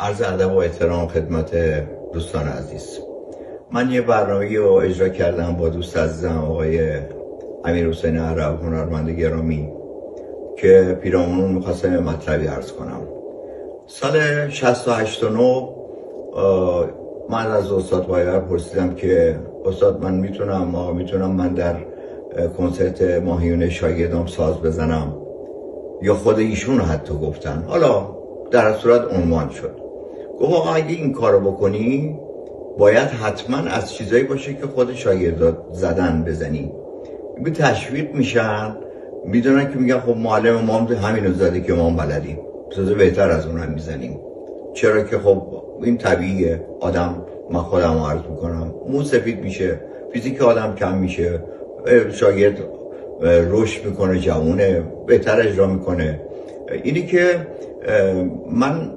عرض ادب و احترام خدمت دوستان عزیز. من یه برنامه‌ای رو اجرا کردم با دوست عزیزم آقای امیرحسین عرب، هنرمند گرامی، که پیرامون می‌خواستم مطلبی عرض کنم. سال 68 من از استاد پایور پرسیدم که استاد من میتونم من در کنسرت ماهیون شاگردام ساز بزنم، یا خود ایشون حتی گفتن، حالا در صورت عنوان شد. گفت آقا اگه این کارو بکنی باید حتما از چیزایی باشه که خود شاگردات زدن بزنی. به تشویق میشن، میدونن که میگن خب معلم ما همینو زده که ما بلدیم، سازه بهتر از اون هم میزنیم. چرا که خب این طبیعیه. آدم، من خودم عرض میکنم، مو سفید میشه، فیزیک آدم کم میشه، شاگرد رشد میکنه، جوونه، بهتر اجرا میکنه. اینی که من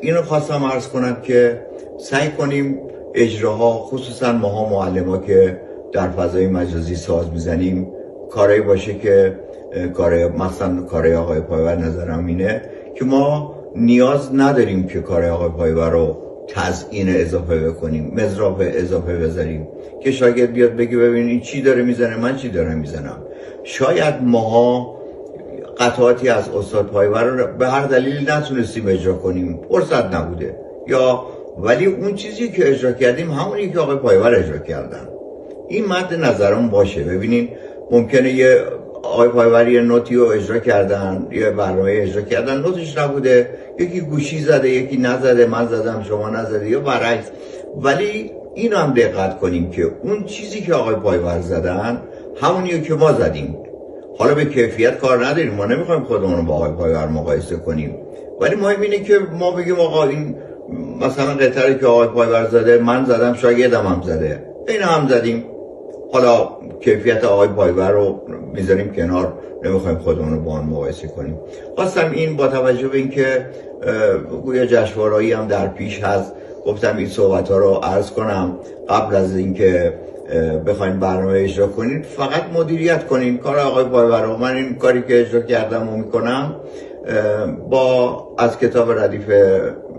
اینو خواستم عرض کنم که سعی کنیم اجراها، خصوصا ماها معلم‌ها که در فضای مجازی ساز میزنیم، کاری باشه که مثلا کارهای آقای پایور نظرم اینه که ما نیاز نداریم که کار آقای پایور رو تزیین اضافه بکنیم، مزراف اضافه بذاریم که شاگرد بیاد بگه ببین این چی داره میزنه، من چی دارم میزنم. شاید ماها قطعاتی از استاد پایور رو به هر دلیلی نتونستیم اجرا کنیم، فرصت نبوده، ولی اون چیزی که اجرا کردیم همونی که آقای پایور اجرا کردن. این مد نظرم باشه. ببینین ممکنه یه آقای پایور یه نوتی رو اجرا کردن، یه برنامه اجرا کردن، نوتش نبوده، یکی گوشی زده، یکی نزده، من زدم شما نزده، یا برعکس. ولی اینو هم دقت کنیم که اون چیزی که آقای پایور زدن همونیه که ما زدیم. حالا به کیفیت کار نداریم، ما نمیخوایم خودمون رو با آقای پایور مقایسه کنیم، ولی مهم اینه که ما بگیم آقا این مثلا قطعه که آقای پایور زده من زدم، شاگردم هم زده، این هم زدیم. حالا کیفیت آقای پایور رو میذاریم کنار، نمیخوایم خودمون رو با آن مقایسه کنیم. خواستم این با توجه به اینکه گویا جشنواره‌ای هم در پیش هست، گفتم این صحبت ها رو عرض کنم قبل از اینکه بخواین برنامه اجرا کنید. فقط مدیریت کنین کار آقای پایور رو. من این کاری که اجرا کردم و میکنم از کتاب ردیف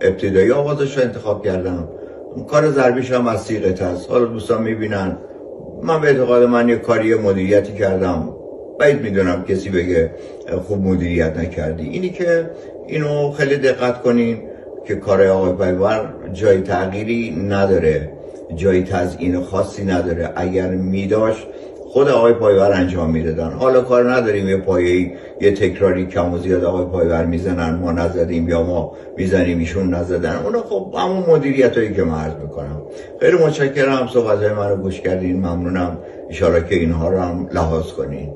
ابتدایی آوازش رو انتخاب کردم. کار ضربیش هم از 30 قطعه است. حالا دوستان میبینن، من به اعتقاد من یه کاری مدیریتی کردم، بعید میدونم کسی بگه خوب مدیریت نکردی. اینی که اینو خیلی دقت کنین که کار آقای پایور جای تغییری نداره، جای تزیین خاصی نداره. اگر میداشت خود آقای پایور انجام میدادن. حالا کار نداریم یه پایه‌ای، یه تکراری کم و زیاد آقای پایور میزنن ما نزدیم، یا ما میزنیم ایشون نزدن. اون خب همون مدیریتایی که من عرض میکنم. خیلی متشکرم صحبت‌های من رو گوش کردین، ممنونم. ان شاءالله که اینها رو هم لحاظ کنین.